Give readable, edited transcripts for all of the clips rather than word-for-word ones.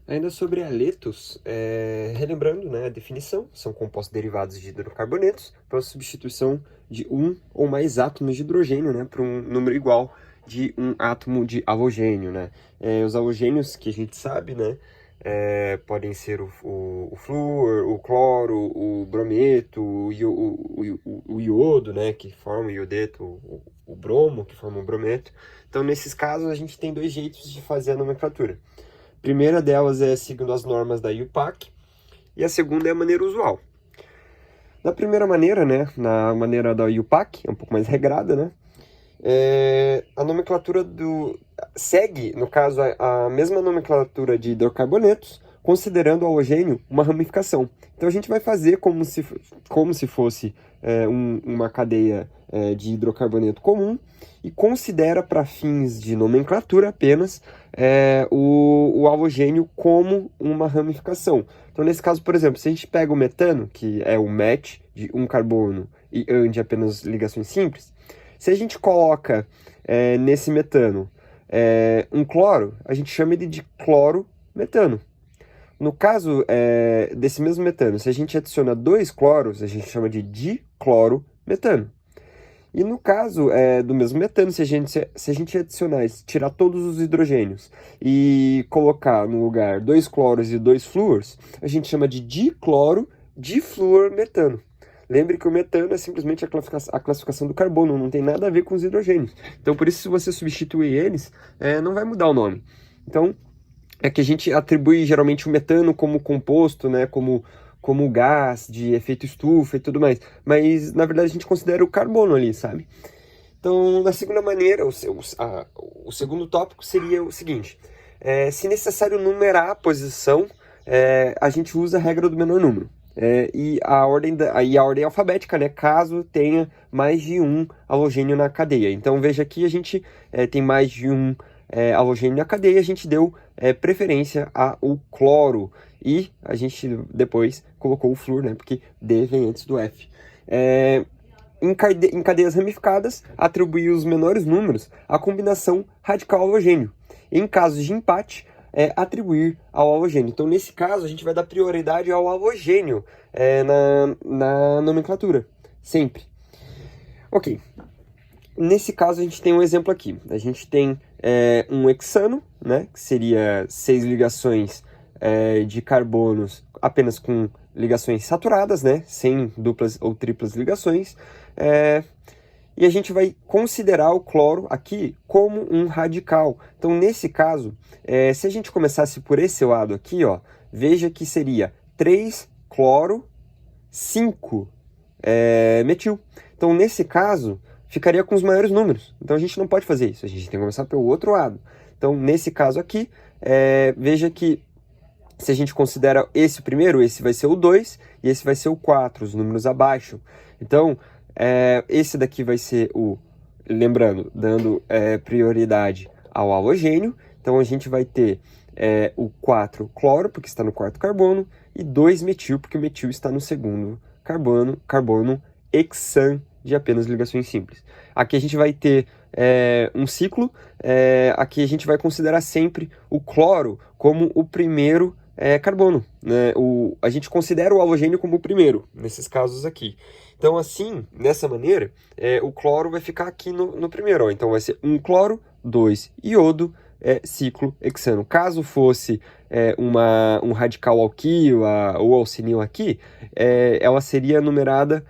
Ainda sobre haletos, relembrando, né, a definição, são compostos derivados de hidrocarbonetos para substituição de um ou mais átomos de hidrogênio, né, por um número igual de um átomo de halogênio, né. Os halogênios que a gente sabe, né, podem ser o flúor, o cloro, o brometo, o iodo, né, que forma o iodeto, o bromo, que forma o brometo. Então, nesses casos, a gente tem dois jeitos de fazer a nomenclatura. A primeira delas é seguindo as normas da IUPAC, e a segunda é a maneira usual. Na primeira maneira, né, na maneira da IUPAC, é um pouco mais regrada, né, a nomenclatura segue, no caso, a mesma nomenclatura de hidrocarbonetos, considerando o halogênio uma ramificação. Então a gente vai fazer como se fosse uma cadeia de hidrocarboneto comum e considera para fins de nomenclatura apenas o halogênio como uma ramificação. Então nesse caso, por exemplo, se a gente pega o metano, que é o MET de um carbono e AN de apenas ligações simples, se a gente coloca nesse metano um cloro, a gente chama ele de cloro-metano. No caso desse mesmo metano, se a gente adiciona dois cloros, a gente chama de dicloro-metano. E no caso do mesmo metano, se a gente adicionar, tirar todos os hidrogênios e colocar no lugar dois cloros e dois flúors, a gente chama de dicloro difluormetano. Lembre que o metano é simplesmente a classificação do carbono, não tem nada a ver com os hidrogênios. Então, por isso, se você substituir eles, não vai mudar o nome. Então, é que a gente atribui geralmente o metano como composto, né, como gás de efeito estufa e tudo mais. Mas, na verdade, a gente considera o carbono ali, sabe? Então, na segunda maneira, o segundo tópico seria o seguinte. Se necessário numerar a posição, a gente usa a regra do menor número. E a ordem alfabética, né, caso tenha mais de um halogênio na cadeia. Então, veja aqui, a gente tem mais de um halogênio na cadeia, a gente deu preferência ao cloro. E a gente depois colocou o flúor, né, porque D vem antes do F. Em cadeias ramificadas, atribuir os menores números à combinação radical-halogênio. Em casos de empate, atribuir ao halogênio. Então, nesse caso, a gente vai dar prioridade ao halogênio na nomenclatura, sempre. Ok. Nesse caso, a gente tem um exemplo aqui. A gente tem um hexano, né, que seria 6 ligações de carbonos apenas com ligações saturadas, né, sem duplas ou triplas ligações. E a gente vai considerar o cloro aqui como um radical. Então, nesse caso, se a gente começasse por esse lado aqui, ó, veja que seria 3 cloro, 5 metil. Então, nesse caso, ficaria com os maiores números. Então, a gente não pode fazer isso. A gente tem que começar pelo outro lado. Então, nesse caso aqui, veja que se a gente considera esse o primeiro, esse vai ser o 2 e esse vai ser o 4, os números abaixo. Então, esse daqui vai ser lembrando, dando prioridade ao halogênio. Então, a gente vai ter o 4 cloro, porque está no quarto carbono, e 2 metil, porque o metil está no segundo carbono hexan de apenas ligações simples. Aqui a gente vai ter um ciclo, aqui a gente vai considerar sempre o cloro como o primeiro carbono, né? A gente considera o halogênio como o primeiro, nesses casos aqui. Então, assim, dessa maneira, o cloro vai ficar aqui no primeiro. Ó. Então, vai ser 1 cloro, 2 iodo, ciclo hexano. Caso fosse um radical alquila ou alcinil aqui, ela seria numerada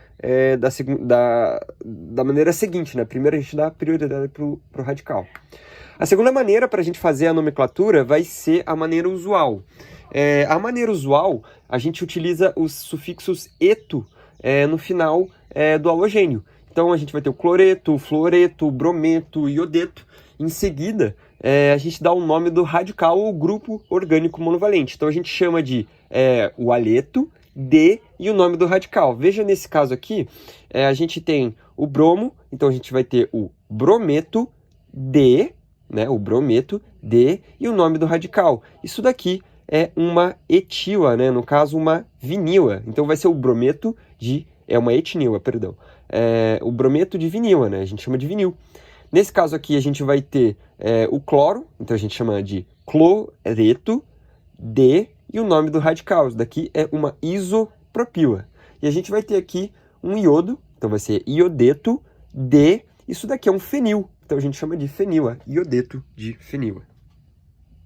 da maneira seguinte, né? Primeiro a gente dá prioridade para o radical. A segunda maneira para a gente fazer a nomenclatura vai ser a maneira usual. A maneira usual, a gente utiliza os sufixos eto no final do halogênio. Então, a gente vai ter o cloreto, o fluoreto, o brometo, o iodeto. Em seguida, a gente dá o nome do radical ou grupo orgânico monovalente. Então, a gente chama de o aleto, D e o nome do radical. Veja nesse caso aqui, a gente tem o bromo, então a gente vai ter o brometo D, né, o brometo D e o nome do radical. Isso daqui é uma etila, né, no caso uma vinila. Então vai ser o brometo uma etnila, perdão. O brometo de vinila, né, a gente chama de vinil. Nesse caso aqui a gente vai ter o cloro, então a gente chama de cloreto D e o nome do radical. Isso daqui é uma isopropila. E a gente vai ter aqui um iodo, então vai ser iodeto, D. Isso daqui é um fenil, então a gente chama de fenila, iodeto de fenila.